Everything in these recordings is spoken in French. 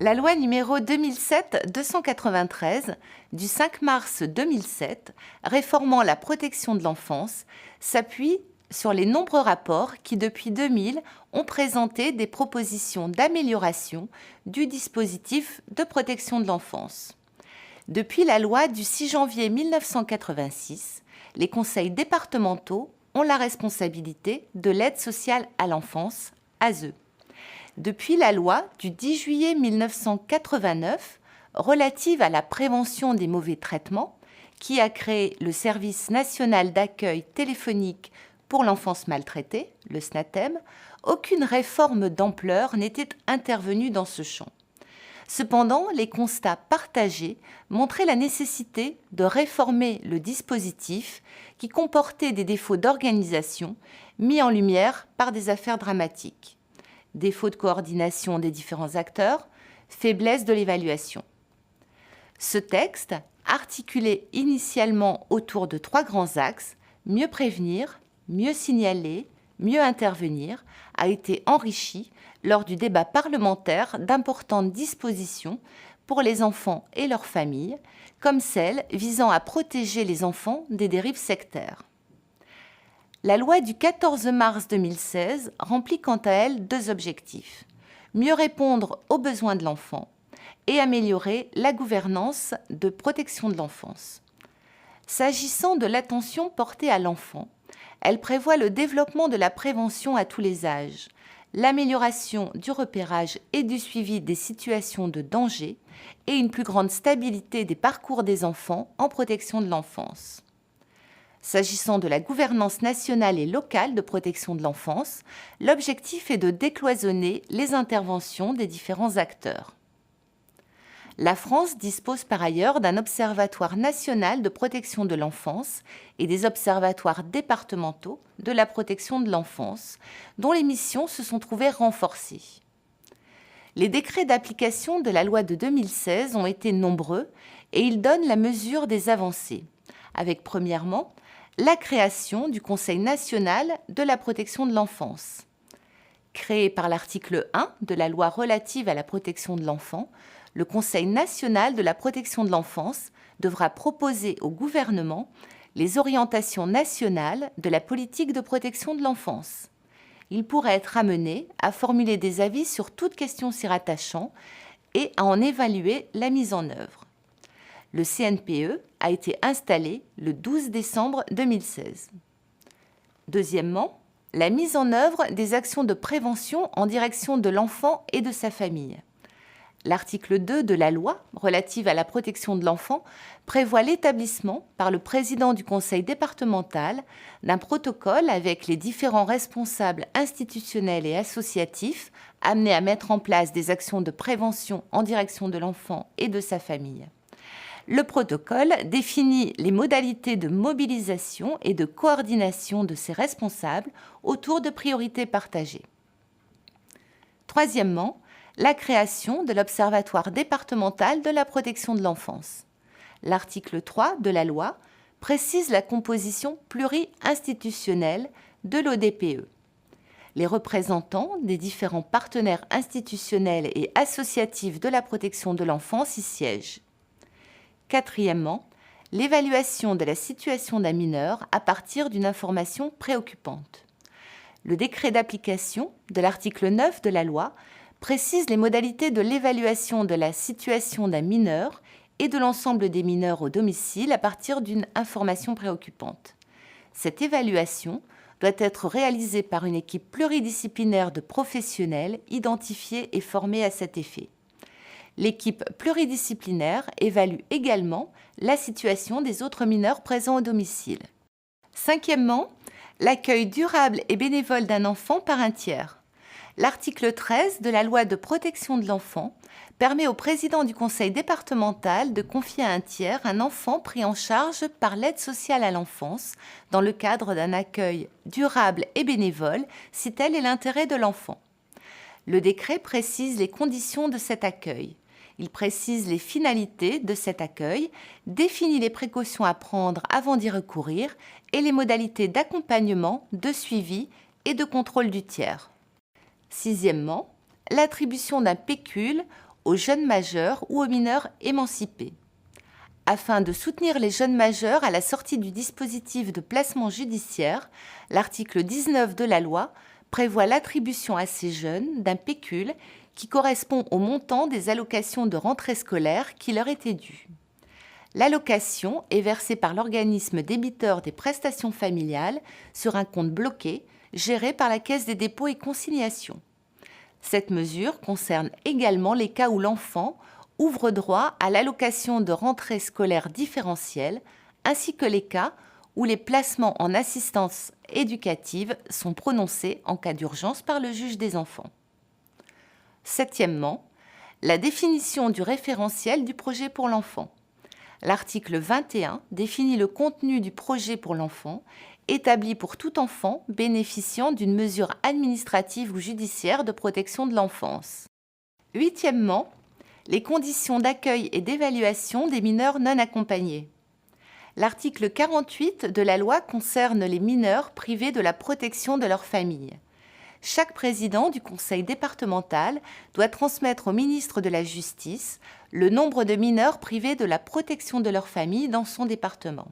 La loi numéro 2007-293 du 5 mars 2007 réformant la protection de l'enfance s'appuie sur les nombreux rapports qui, depuis 2000, ont présenté des propositions d'amélioration du dispositif de protection de l'enfance. Depuis la loi du 6 janvier 1986, les conseils départementaux ont la responsabilité de l'aide sociale à l'enfance, ASE. Depuis la loi du 10 juillet 1989 relative à la prévention des mauvais traitements, qui a créé le Service national d'accueil téléphonique pour l'enfance maltraitée, le SNATEM, aucune réforme d'ampleur n'était intervenue dans ce champ. Cependant, les constats partagés montraient la nécessité de réformer le dispositif qui comportait des défauts d'organisation mis en lumière par des affaires dramatiques. Défaut de coordination des différents acteurs, faiblesse de l'évaluation. Ce texte, articulé initialement autour de 3 grands axes, mieux prévenir, mieux signaler, mieux intervenir, a été enrichi lors du débat parlementaire d'importantes dispositions pour les enfants et leurs familles, comme celle visant à protéger les enfants des dérives sectaires. La loi du 14 mars 2016 remplit quant à elle 2 objectifs. Mieux répondre aux besoins de l'enfant et améliorer la gouvernance de protection de l'enfance. S'agissant de l'attention portée à l'enfant, elle prévoit le développement de la prévention à tous les âges, l'amélioration du repérage et du suivi des situations de danger et une plus grande stabilité des parcours des enfants en protection de l'enfance. S'agissant de la gouvernance nationale et locale de protection de l'enfance, l'objectif est de décloisonner les interventions des différents acteurs. La France dispose par ailleurs d'un observatoire national de protection de l'enfance et des observatoires départementaux de la protection de l'enfance, dont les missions se sont trouvées renforcées. Les décrets d'application de la loi de 2016 ont été nombreux et ils donnent la mesure des avancées, avec premièrement la création du Conseil national de la protection de l'enfance. Créé par l'article 1 de la loi relative à la protection de l'enfant, le Conseil national de la protection de l'enfance devra proposer au gouvernement les orientations nationales de la politique de protection de l'enfance. Il pourrait être amené à formuler des avis sur toute question s'y rattachant et à en évaluer la mise en œuvre. Le CNPE a été installé le 12 décembre 2016. Deuxièmement, la mise en œuvre des actions de prévention en direction de l'enfant et de sa famille. L'article 2 de la loi relative à la protection de l'enfant prévoit l'établissement par le président du conseil départemental d'un protocole avec les différents responsables institutionnels et associatifs amenés à mettre en place des actions de prévention en direction de l'enfant et de sa famille. Le protocole définit les modalités de mobilisation et de coordination de ces responsables autour de priorités partagées. Troisièmement, la création de l'Observatoire départemental de la protection de l'enfance. L'article 3 de la loi précise la composition pluri-institutionnelle de l'ODPE. Les représentants des différents partenaires institutionnels et associatifs de la protection de l'enfance y siègent. Quatrièmement, l'évaluation de la situation d'un mineur à partir d'une information préoccupante. Le décret d'application de l'article 9 de la loi précise les modalités de l'évaluation de la situation d'un mineur et de l'ensemble des mineurs au domicile à partir d'une information préoccupante. Cette évaluation doit être réalisée par une équipe pluridisciplinaire de professionnels identifiés et formés à cet effet. L'équipe pluridisciplinaire évalue également la situation des autres mineurs présents au domicile. Cinquièmement, l'accueil durable et bénévole d'un enfant par un tiers. L'article 13 de la loi de protection de l'enfant permet au président du conseil départemental de confier à un tiers un enfant pris en charge par l'aide sociale à l'enfance dans le cadre d'un accueil durable et bénévole si tel est l'intérêt de l'enfant. Le décret précise les conditions de cet accueil. Il précise les finalités de cet accueil, définit les précautions à prendre avant d'y recourir et les modalités d'accompagnement, de suivi et de contrôle du tiers. Sixièmement, l'attribution d'un pécule aux jeunes majeurs ou aux mineurs émancipés. Afin de soutenir les jeunes majeurs à la sortie du dispositif de placement judiciaire, l'article 19 de la loi prévoit l'attribution à ces jeunes d'un pécule qui correspond au montant des allocations de rentrée scolaire qui leur étaient dues. L'allocation est versée par l'organisme débiteur des prestations familiales sur un compte bloqué géré par la Caisse des dépôts et consignations. Cette mesure concerne également les cas où l'enfant ouvre droit à l'allocation de rentrée scolaire différentielle, ainsi que les cas où les placements en assistance éducative sont prononcés en cas d'urgence par le juge des enfants. Septièmement, la définition du référentiel du projet pour l'enfant. L'article 21 définit le contenu du projet pour l'enfant, établi pour tout enfant bénéficiant d'une mesure administrative ou judiciaire de protection de l'enfance. Huitièmement, les conditions d'accueil et d'évaluation des mineurs non accompagnés. L'article 48 de la loi concerne les mineurs privés de la protection de leur famille. Chaque président du conseil départemental doit transmettre au ministre de la Justice le nombre de mineurs privés de la protection de leur famille dans son département.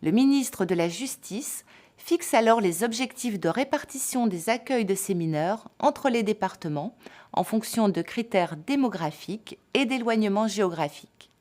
Le ministre de la Justice fixe alors les objectifs de répartition des accueils de ces mineurs entre les départements en fonction de critères démographiques et d'éloignement géographique.